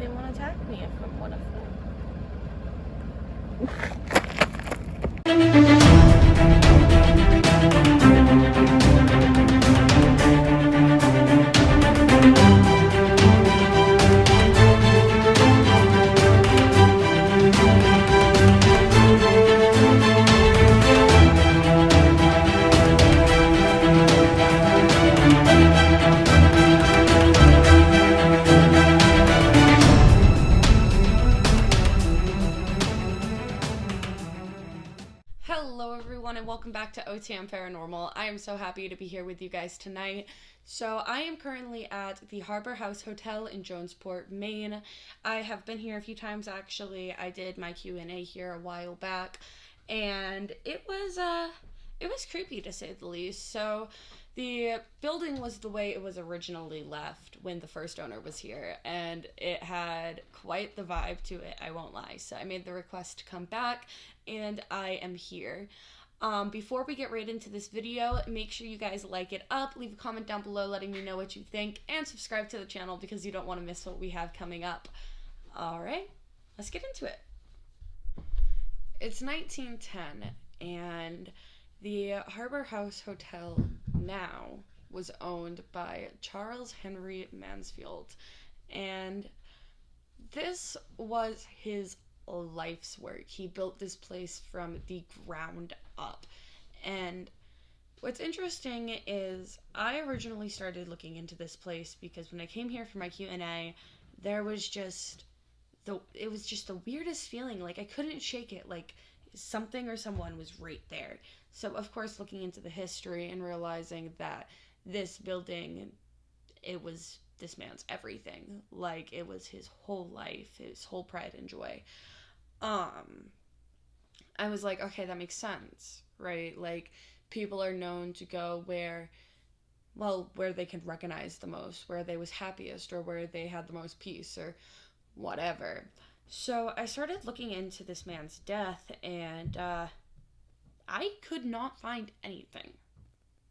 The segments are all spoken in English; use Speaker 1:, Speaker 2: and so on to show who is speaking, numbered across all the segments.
Speaker 1: they want to attack me if I'm one of
Speaker 2: Hello everyone and welcome back to OTM Paranormal. I am so happy to be here with you guys tonight. So I am currently at the Harbor House Hotel in Jonesport, Maine. I have been here a few times actually. I did my Q&A here a while back and it was creepy to say the least. So the building was the way it was originally left when the first owner was here, and it had quite the vibe to it, I won't lie. So I made the request to come back, and I am here. Before we get right into this video, make sure you guys like it up, leave a comment down below letting me know what you think, and subscribe to the channel because you don't want to miss what we have coming up. Alright, let's get into it. It's 1910, and the Harbor House Hotel now was owned by Charles Henry Mansfield, and this was his life's work. He built this place from the ground up. And what's interesting is I originally started looking into this place because when I came here for my Q&A, it was just the weirdest feeling. Like I couldn't shake it. Like something or someone was right there. So of course looking into the history and realizing that this building, it was this man's everything. Like it was his whole life, his whole pride and joy. I was like, okay, that makes sense, right? Like people are known to go where they can recognize the most, where they was happiest, or where they had the most peace, or whatever. So I started looking into this man's death, and I could not find anything,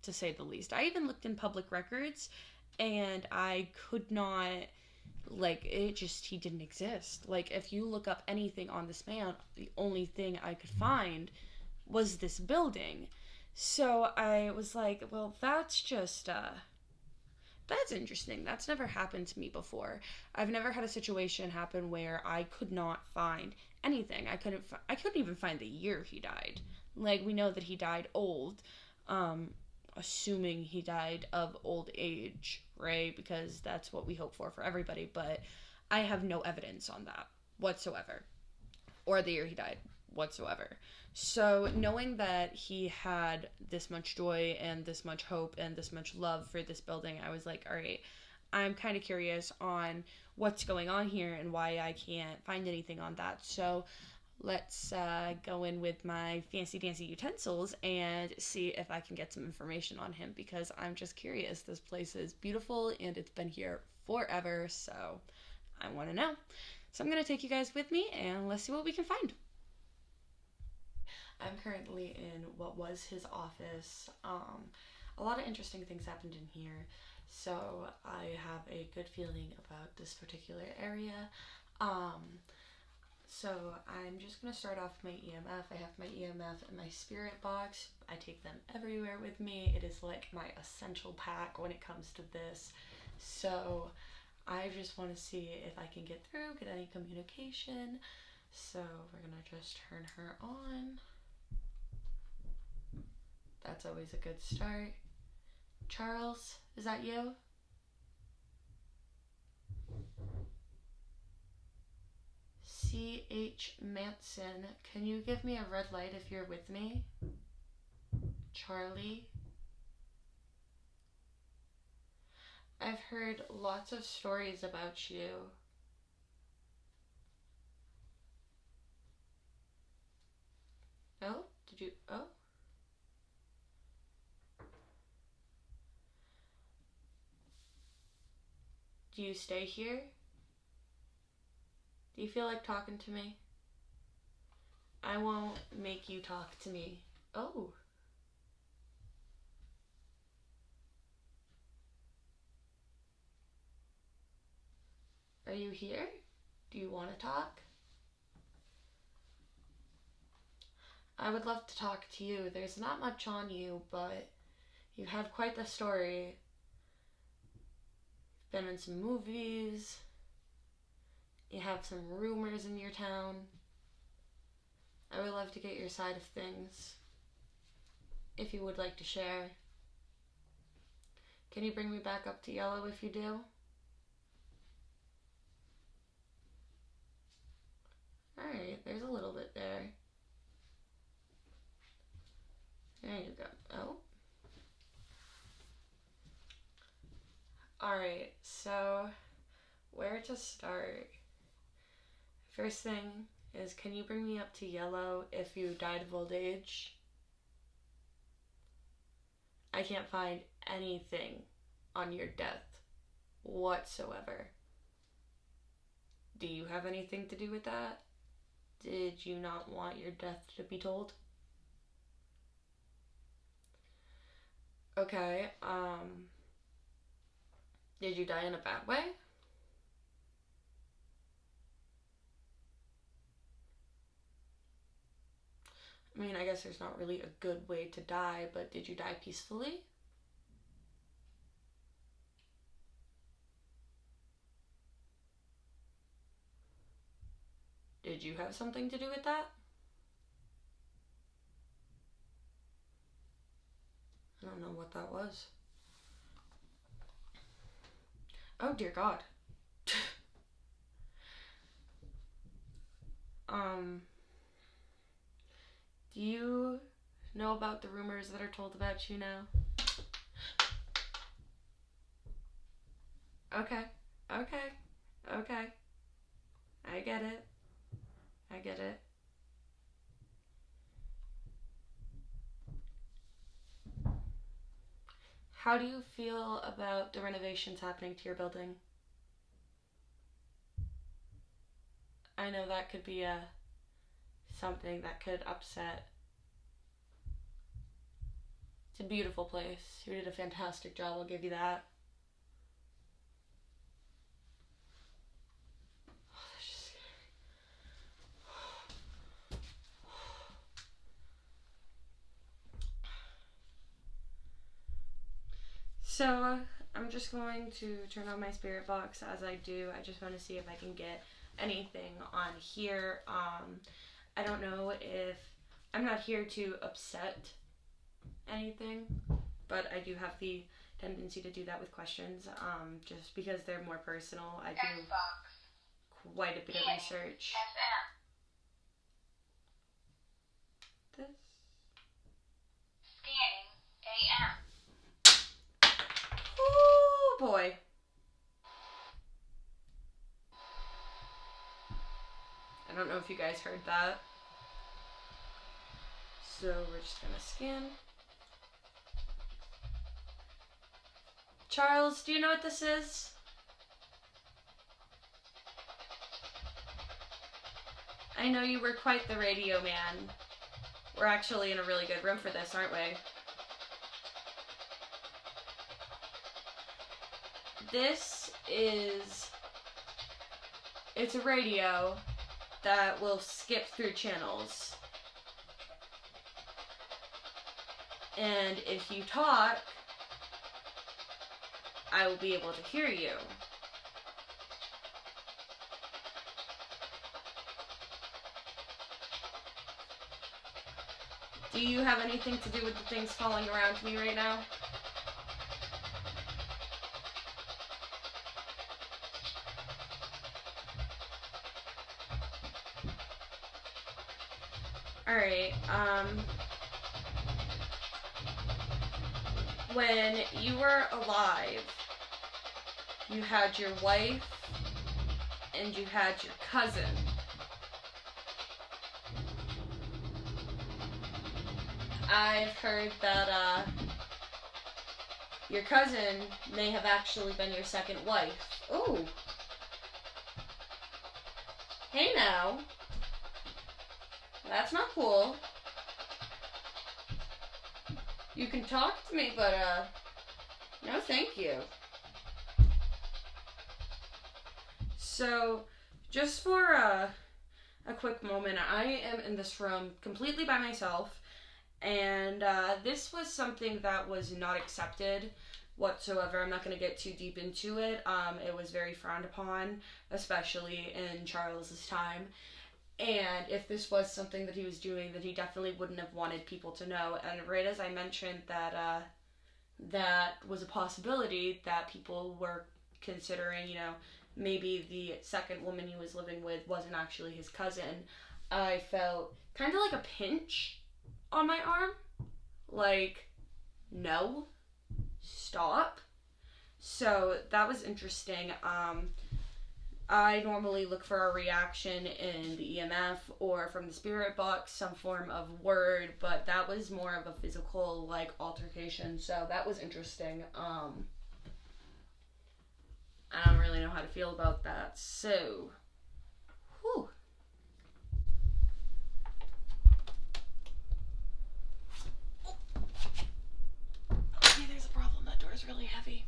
Speaker 2: to say the least. I even looked in public records, and I could not, he didn't exist. Like, if you look up anything on this man, the only thing I could find was this building. So I was like, well, that's interesting. That's never happened to me before. I've never had a situation happen where I could not find anything. I couldn't even find the year he died. Like, we know that he died old, assuming he died of old age, right? Because that's what we hope for everybody, but I have no evidence on that whatsoever, or the year he died whatsoever. So knowing that he had this much joy and this much hope and this much love for this building, I was like, all right, I'm kind of curious on what's going on here and why I can't find anything on that. So let's go in with my fancy dancy utensils and see if I can get some information on him, because I'm just curious. This place is beautiful and it's been here forever, so I want to know. So I'm going to take you guys with me and let's see what we can find. I'm currently in what was his office. A lot of interesting things happened in here, so I have a good feeling about this particular area. So I'm just going to start off with my EMF. I have my EMF in my spirit box. I take them everywhere with me. It is like my essential pack when it comes to this. So I just want to see if I can get through, get any communication. So we're going to just turn her on. That's always a good start. Charles, is that you? C.H. Manson, can you give me a red light if you're with me? Charlie? I've heard lots of stories about you. Oh? Did you? Oh? Do you stay here? Do you feel like talking to me? I won't make you talk to me. Oh. Are you here? Do you want to talk? I would love to talk to you. There's not much on you, but you have quite the story. You've been in some movies. You have some rumors in your town. I would love to get your side of things, if you would like to share. Can you bring me back up to yellow if you do? Alright, there's a little bit there. There you go. Oh. Alright, so where to start? First thing is, can you bring me up to yellow if you died of old age? I can't find anything on your death whatsoever. Do you have anything to do with that? Did you not want your death to be told? Okay, did you die in a bad way? I mean, I guess there's not really a good way to die, but did you die peacefully? Did you have something to do with that? I don't know what that was. Oh dear God. Do you know about the rumors that are told about you now? Okay. I get it. How do you feel about the renovations happening to your building? I know that could be something that could upset. It's a beautiful place. You did a fantastic job, I'll give you that. Oh, that's just So, I'm just going to turn on my spirit box as I do. I just want to see if I can get anything on here. I don't know if I'm not here to upset anything, but I do have the tendency to do that with questions, just because they're more personal. I do quite a bit of research. This.
Speaker 1: Scanning AM.
Speaker 2: Oh boy. I don't know if you guys heard that. So we're just gonna scan. Charles, do you know what this is? I know you were quite the radio man. We're actually in a really good room for this, aren't we? It's a radio that will skip through channels. And if you talk, I will be able to hear you. Do you have anything to do with the things falling around me right now? Alright, when you were alive, you had your wife and you had your cousin. I've heard that, your cousin may have actually been your second wife. Ooh. Hey now. That's not cool. You can talk to me, but, no thank you. So, just for a quick moment, I am in this room completely by myself, and this was something that was not accepted whatsoever. I'm not going to get too deep into it. It was very frowned upon, especially in Charles's time. And if this was something that he was doing, then he definitely wouldn't have wanted people to know. And right as I mentioned that that was a possibility that people were considering, maybe the second woman he was living with wasn't actually his cousin, I felt kind of like a pinch on my arm. Like, no, stop. So that was interesting. I normally look for a reaction in the EMF or from the spirit box, some form of word, but that was more of a physical, like, altercation, so that was interesting. I don't really know how to feel about that, so, whew. Okay, there's a problem, that door's really heavy.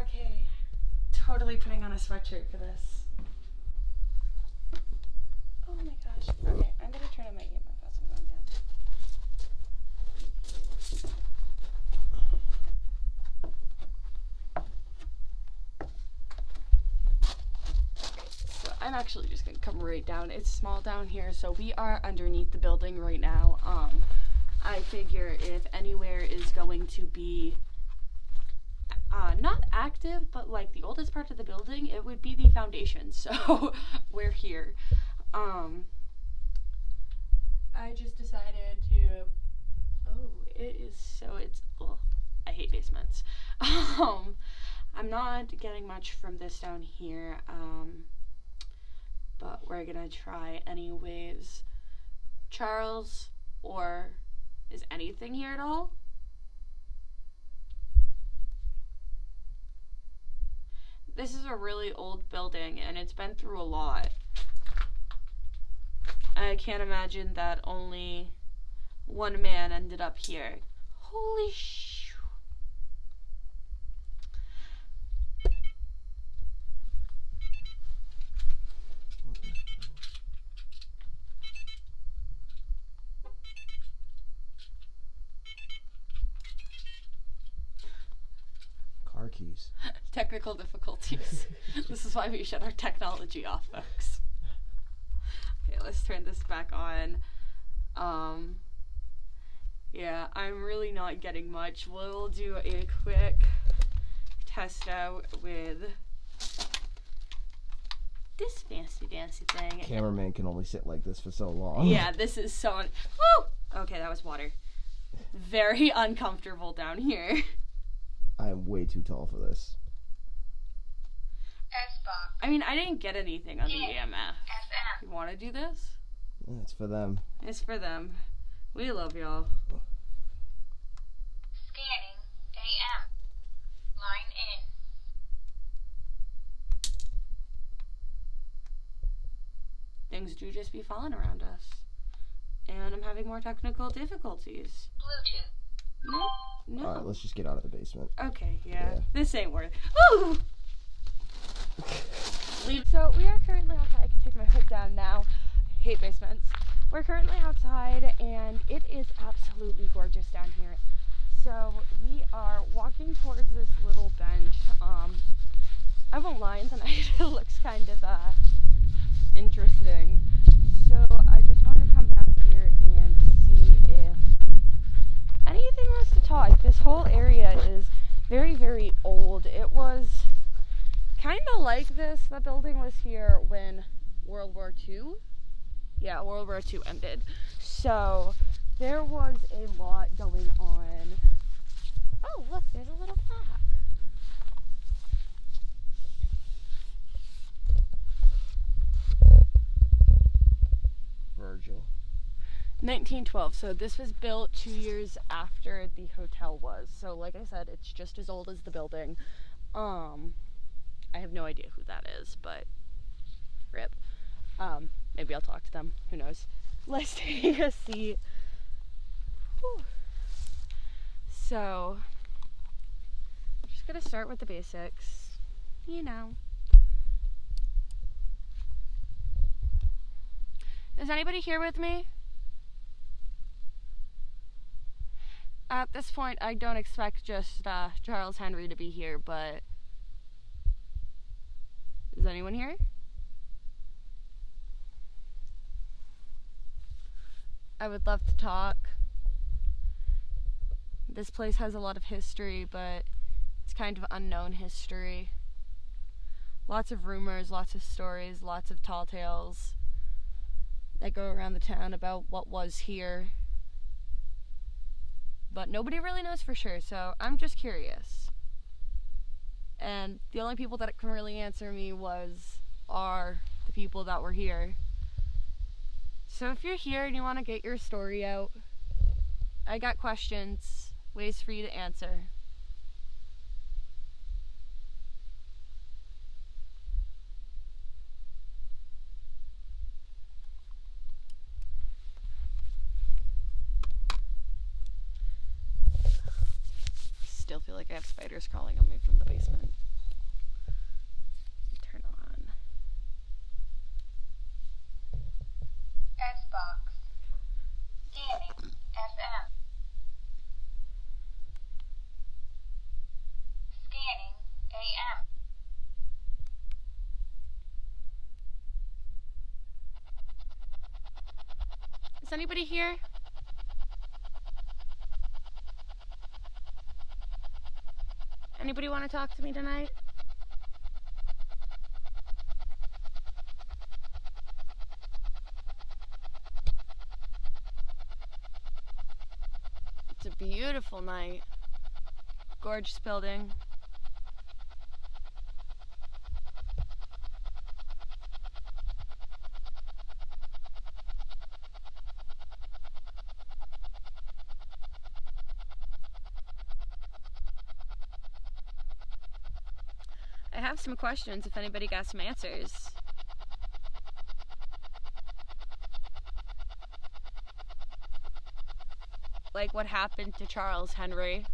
Speaker 2: Okay, totally putting on a sweatshirt for this. Oh my gosh. Okay, I'm gonna turn on my EMF as I'm going down. So I'm actually just gonna come right down. It's small down here, so we are underneath the building right now. I figure if anywhere is going to be not active, but like the oldest part of the building, it would be the foundation. So we're here. I just decided to. Oh, it is so. I hate basements. I'm not getting much from this down here. But we're gonna try anyways. Charles, or is anything here at all? This is a really old building, and it's been through a lot. I can't imagine that only one man ended up here. Holy sh!
Speaker 1: Car keys.
Speaker 2: Technical difficulties. This is why we shut our technology off, folks. Okay, let's turn this back on. Yeah, I'm really not getting much. We'll do a quick test out with this fancy dancy thing.
Speaker 1: Cameraman can only sit like this for so long.
Speaker 2: Yeah, this is so woo! Okay, that was water. Very uncomfortable down here.
Speaker 1: I am way too tall for this.
Speaker 2: I mean, I didn't get anything on the EMF. You want to do this?
Speaker 1: Yeah, it's for them.
Speaker 2: It's for them. We love y'all.
Speaker 3: Scanning AM. Line in.
Speaker 2: Things do just be falling around us. And I'm having more technical difficulties.
Speaker 3: Bluetooth.
Speaker 2: No.
Speaker 1: Alright, let's just get out of the basement.
Speaker 2: Okay, yeah.
Speaker 1: Yeah.
Speaker 2: This ain't worth. Ooh! So we are currently outside. I can take my hood down now. Hate basements. We're currently outside, and it is absolutely gorgeous down here. So we are walking towards this little bench. I won't lie, tonight it looks kind of interesting. So I just want to come down here and see if anything wants to talk. This whole area is very, very old. It was kind of like this. The building was here when World War II. Yeah, World War II ended. So there was a lot going on. Oh, look, there's a little plaque.
Speaker 1: Virgil.
Speaker 2: 1912. So this was built 2 years after the hotel was. So like I said, it's just as old as the building. I have no idea who that is, but rip. Maybe I'll talk to them. Who knows? Let's take a seat. Whew. So, I'm just gonna start with the basics. You know. Is anybody here with me? At this point, I don't expect just Charles Henry to be here, but is anyone here? I would love to talk. This place has a lot of history, but it's kind of unknown history. Lots of rumors, lots of stories, lots of tall tales that go around the town about what was here. But nobody really knows for sure, so I'm just curious. And the only people that can really answer me are the people that were here. So if you're here and you want to get your story out, I got questions, ways for you to answer. Still feel like I have spiders crawling on me from the basement. Turn on.
Speaker 3: S-Box. Scanning. FM. Scanning. AM.
Speaker 2: Is anybody here? Anybody want to talk to me tonight? It's a beautiful night. Gorgeous building. I have some questions if anybody got some answers. Like what happened to Charles Henry?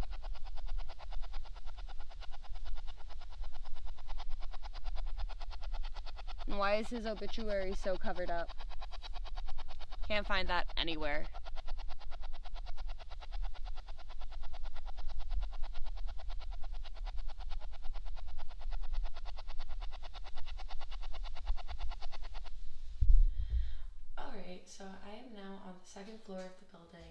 Speaker 2: And why is his obituary so covered up? Can't find that anywhere. Alright, so I am now on the second floor of the building.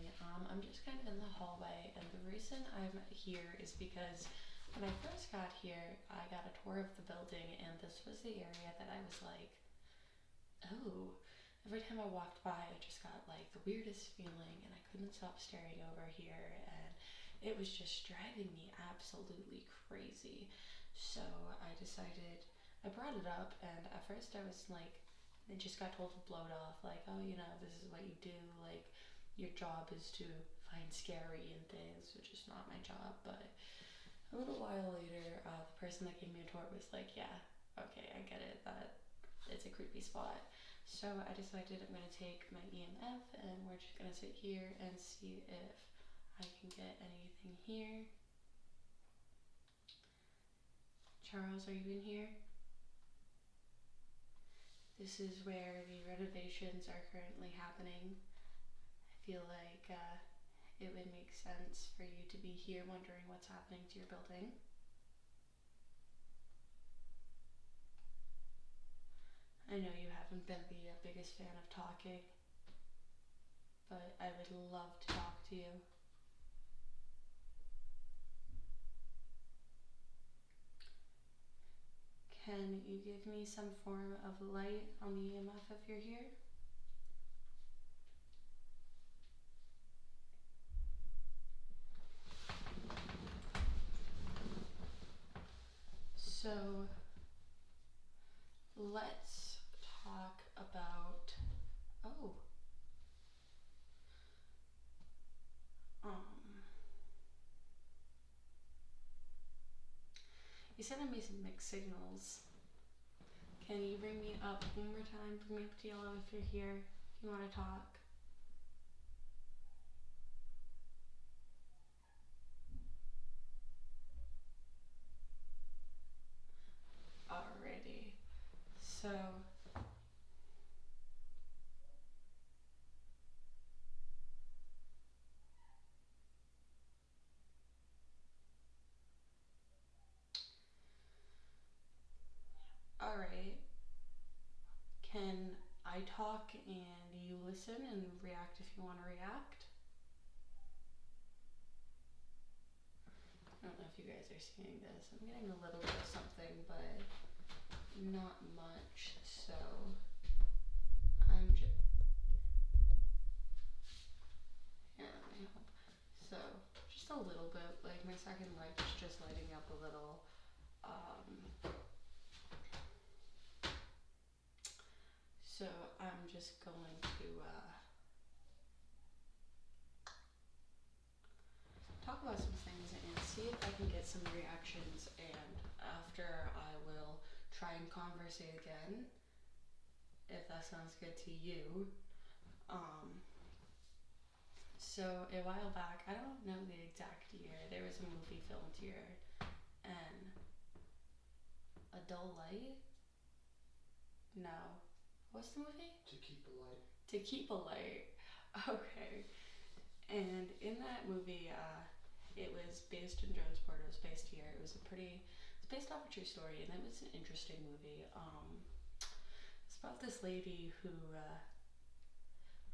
Speaker 2: I'm just kind of in the hallway, and the reason I'm here is because when I first got here, I got a tour of the building, and this was the area that I was like, oh. Every time I walked by, I just got like the weirdest feeling, and I couldn't stop staring over here, and it was just driving me absolutely crazy. So I decided, I brought it up, and at first I was like, I just got told to blow it off, like, oh, you know, this is what you do, like, your job is to find scary and things, which is not my job. But a little while later, the person that gave me a tour was like, yeah, okay, I get it, that it's a creepy spot. So I decided I'm going to take my EMF, and we're just going to sit here and see if I can get anything here. Charles, are you in here? This is where the renovations are currently happening. I feel like it would make sense for you to be here wondering what's happening to your building. I know you haven't been the biggest fan of talking, but I would love to talk to you. Can you give me some form of light on the EMF if you're here? So let's talk about, oh, He's sending me some mixed signals. Can you bring me up one more time? Bring me up to yellow if you're here. If you want to talk. Alrighty. So alright. Can I talk and you listen and react if you want to react? I don't know if you guys are seeing this. I'm getting a little bit of something, but not much. So I'm just, yeah, let me help. So just a little bit, like my second light's just lighting up a little. So I'm just going to talk about some things and see if I can get some reactions, and after I will try and conversate again, if that sounds good to you. So a while back, I don't know the exact year, there was a movie filmed here, and A Dull Light? No. What's the movie?
Speaker 1: To Keep a Light.
Speaker 2: To Keep a Light. Okay. And in that movie, it was based in Jonesport. It was based here. It's based off a true story, and it was an interesting movie. It's about this lady who,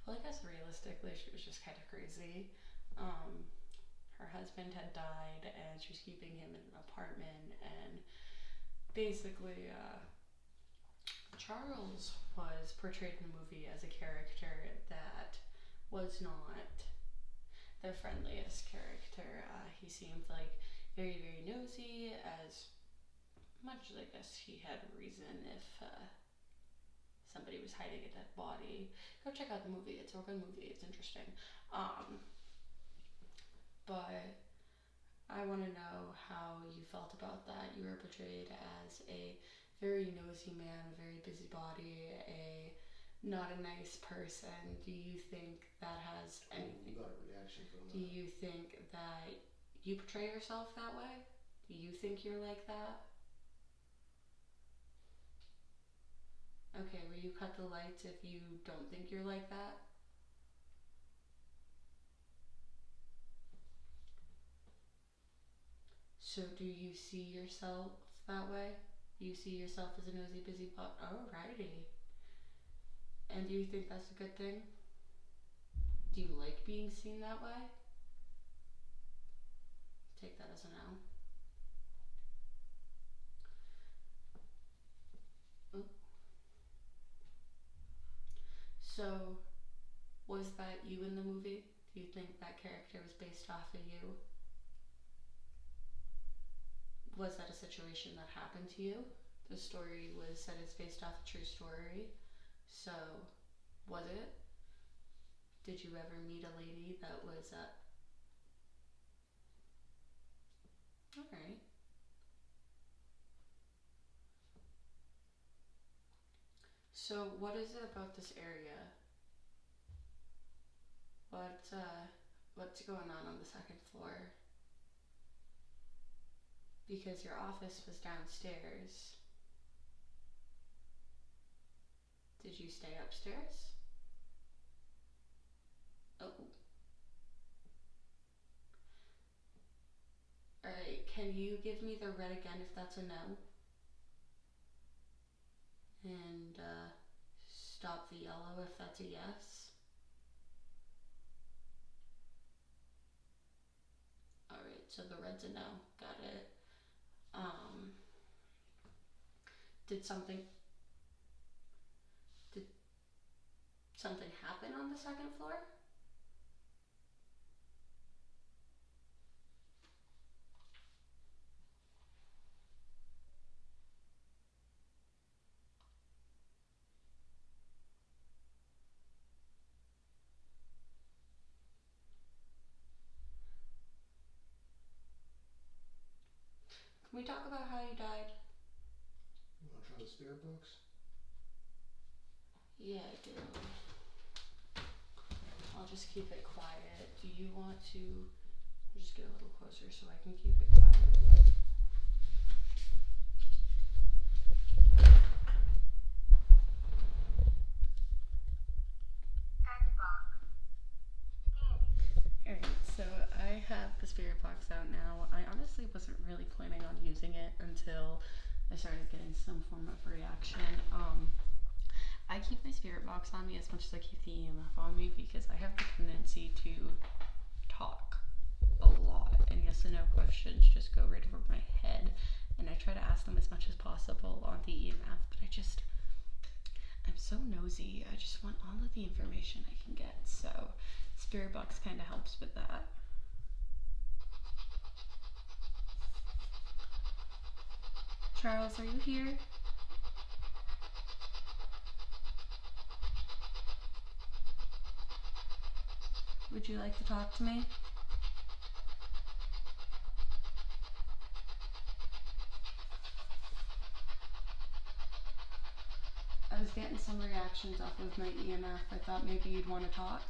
Speaker 2: well, I guess realistically, she was just kind of crazy. Her husband had died, and she was keeping him in an apartment, and basically, Charles was portrayed in the movie as a character that was not the friendliest character. He seemed like very, very nosy, as much as I guess he had reason if somebody was hiding a dead body. Go check out the movie. It's a good movie. It's interesting. But I want to know how you felt about that. You were portrayed as a very nosy man, a very busybody, not a nice person. Do you think that has anything?
Speaker 1: You got a reaction from that.
Speaker 2: Do you think that you portray yourself that way? Do you think you're like that? Okay, will you cut the lights if you don't think you're like that? So do you see yourself that way? Do you see yourself as a nosy busybody? Alrighty. And do you think that's a good thing? Do you like being seen that way? Take that as a no. Oh. So, was that you in the movie? Do you think that character was based off of you? Was that a situation that happened to you? The story was said it's based off a true story. So, was it? Did you ever meet a lady that was Alright. So, what is it about this area? What's going on the second floor? Because your office was downstairs. Did you stay upstairs? Oh. Alright, can you give me the red again if that's a no? And stop the yellow if that's a yes. Alright, so the red's a no. Got it. Did something happen on the second floor? Can we talk about how you died?
Speaker 1: You want to try the spirit box?
Speaker 2: Yeah, I do. I'll just keep it quiet. Do you want to just get a little closer so I can keep it quiet?
Speaker 3: Xbox. Scanning.
Speaker 2: Alright, so I have the spirit box out now. I honestly wasn't really planning on using it until I started getting some form of reaction. I keep my spirit box on me as much as I keep the EMF on me because I have the tendency to talk a lot, and yes and no questions just go right over my head, and I try to ask them as much as possible on the EMF, but I'm so nosy. I just want all of the information I can get, so spirit box kind of helps with that. Charles, are you here? Would you like to talk to me? I was getting some reactions off of my EMF. I thought maybe you'd want to talk.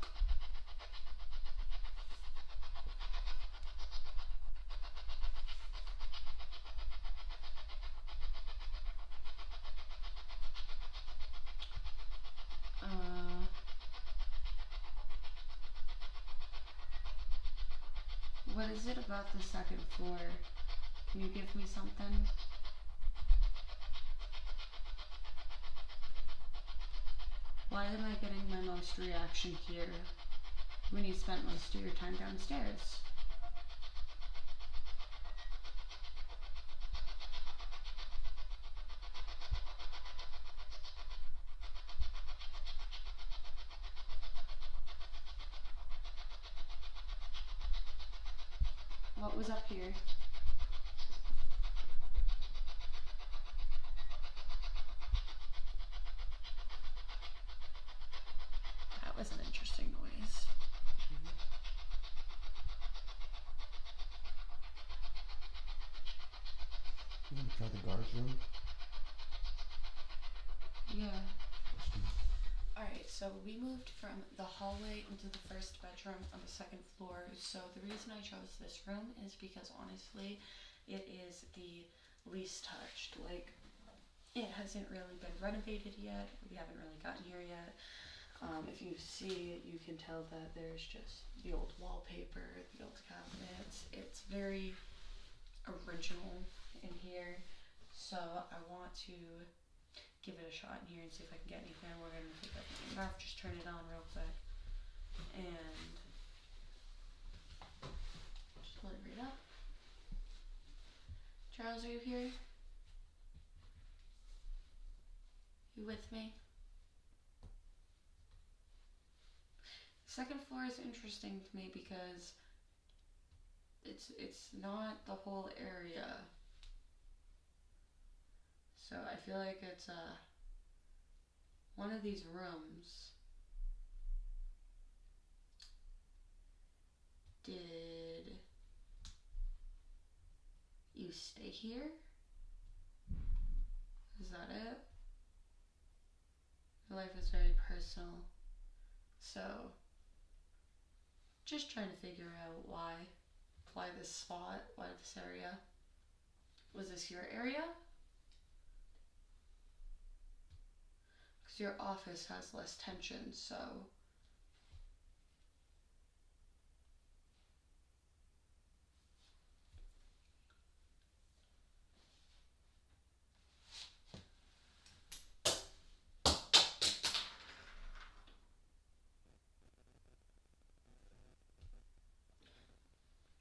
Speaker 2: What is it about the second floor? Can you give me something? Why am I getting my most reaction here when you spent most of your time downstairs? What was up here? That was an interesting noise.
Speaker 1: You want to try the guard's room?
Speaker 2: Yeah. Alright, so we moved from the hallway into the first bedroom on the second floor. So the reason I chose this room is because honestly, it is the least touched. Like, it hasn't really been renovated yet. We haven't really gotten here yet. If you see it, you can tell that there's just the old wallpaper, the old cabinets. It's very original in here. So I want to give it a shot in here and see if I can get anything. We're gonna take that thing off, just turn it on real quick, and just let it read up. Charles, are you here? You with me? Second floor is interesting to me because it's not the whole area. So I feel like it's one of these rooms. Did you stay here? Is that it? Your life is very personal. So just trying to figure out why this spot, why this area. Was this your area? Because your office has less tension, so.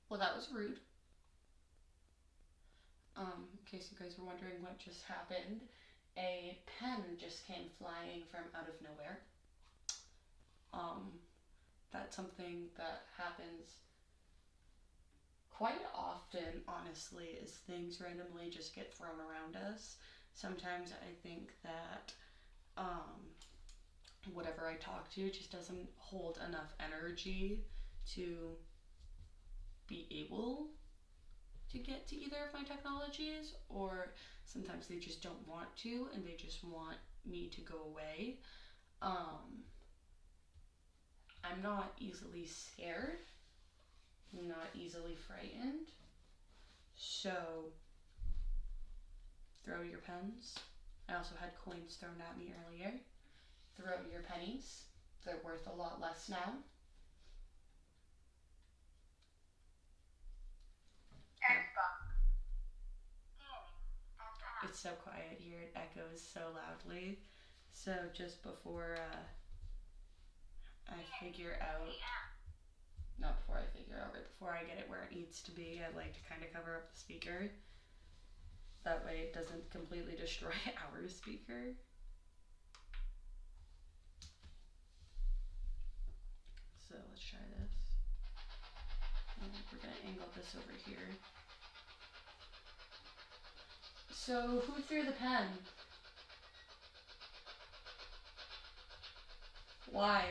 Speaker 2: Well, that was rude. In case you guys were wondering what just happened, a pen just came flying from out of nowhere. That's something that happens quite often, honestly, is things randomly just get thrown around us. Sometimes I think that whatever I talk to just doesn't hold enough energy to be able to get to either of my technologies, or sometimes they just don't want to and they just want me to go away. I'm not easily scared. I'm not easily frightened. So, throw your pens. I also had coins thrown at me earlier. Throw your pennies. They're worth a lot less now. It's so quiet here, it echoes so loudly. So just before I figure out, not before I figure out, but before I get it where it needs to be, I like to kind of cover up the speaker. That way it doesn't completely destroy our speaker. So let's try this. And we're gonna angle this over here. So who threw the pen? Why?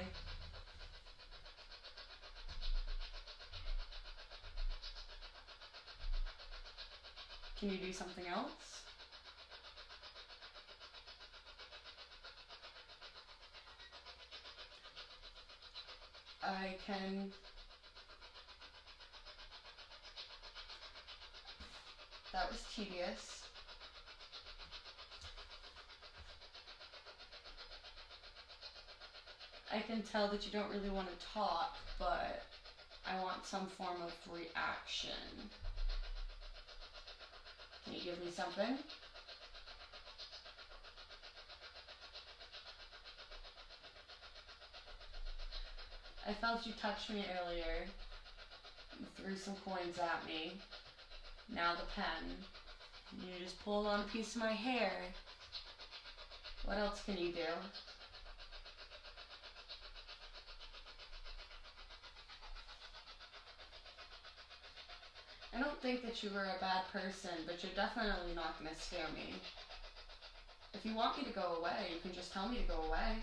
Speaker 2: Can you do something else? I can... That was tedious. I can tell that you don't really want to talk, but I want some form of reaction. Can you give me something? I felt you touch me earlier. You threw some coins at me. Now the pen. You just pulled on a piece of my hair. What else can you do? I don't think that you were a bad person, but you're definitely not going to scare me. If you want me to go away, you can just tell me to go away.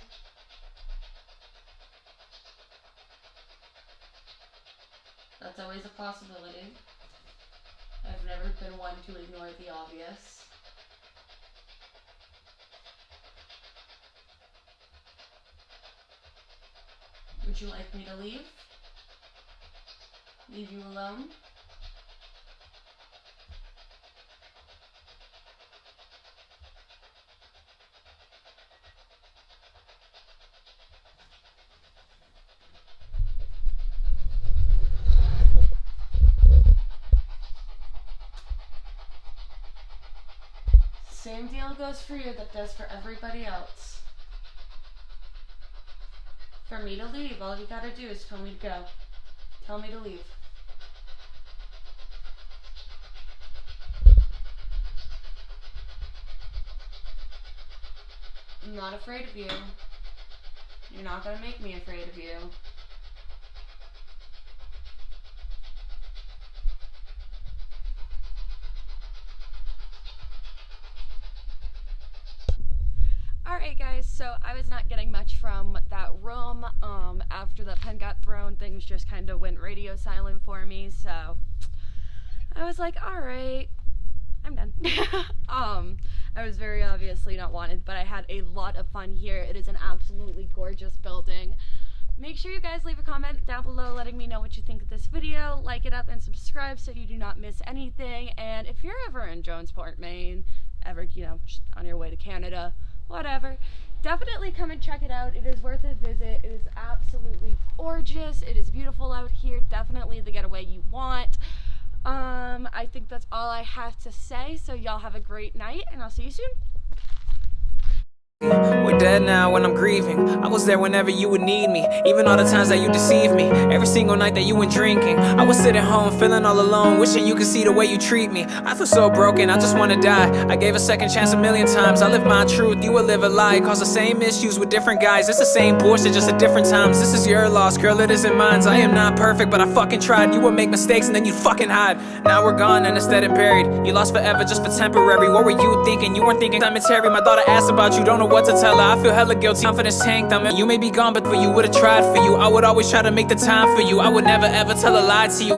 Speaker 2: That's always a possibility. I've never been one to ignore the obvious. Would you like me to leave? Leave you alone? Same deal goes for you that does for everybody else. For me to leave, all you gotta do is tell me to go. Tell me to leave. I'm not afraid of you. You're not gonna make me afraid of you. Alright guys, so I was not getting much from that room. After the pen got thrown, things just kind of went radio silent for me, so I was like, alright, I'm done. I was very obviously not wanted, but I had a lot of fun here. It is an absolutely gorgeous building. Make sure you guys leave a comment down below letting me know what you think of this video. Like it up and subscribe so you do not miss anything. And if you're ever in Jonesport, Maine, ever, just on your way to Canada, whatever, definitely come and check it out. It is worth a visit. It is absolutely gorgeous. It is beautiful out here. Definitely the getaway you want. I think that's all I have to say. So y'all have a great night and I'll see you soon.
Speaker 4: We're dead now when I'm grieving. I was there whenever you would need me, even all the times that you deceived me. Every single night that you went drinking, I was sitting home feeling all alone, wishing you could see the way you treat me. I feel so broken, I just wanna die. I gave a second chance a million times. I live my truth, you would live a lie. Cause the same issues with different guys. It's the same bullshit, just at different times. This is your loss, girl, it isn't mine. I am not perfect, but I fucking tried. You would make mistakes and then you'd fucking hide. Now we're gone and it's dead and buried. You lost forever just for temporary. What were you thinking? You weren't thinking cemetery. My daughter asked about you, don't know what to tell her. I feel hella guilty, confidence tanked. You may be gone, but you would've tried for you. I would always try to make the time for you. I would never ever tell a lie to you.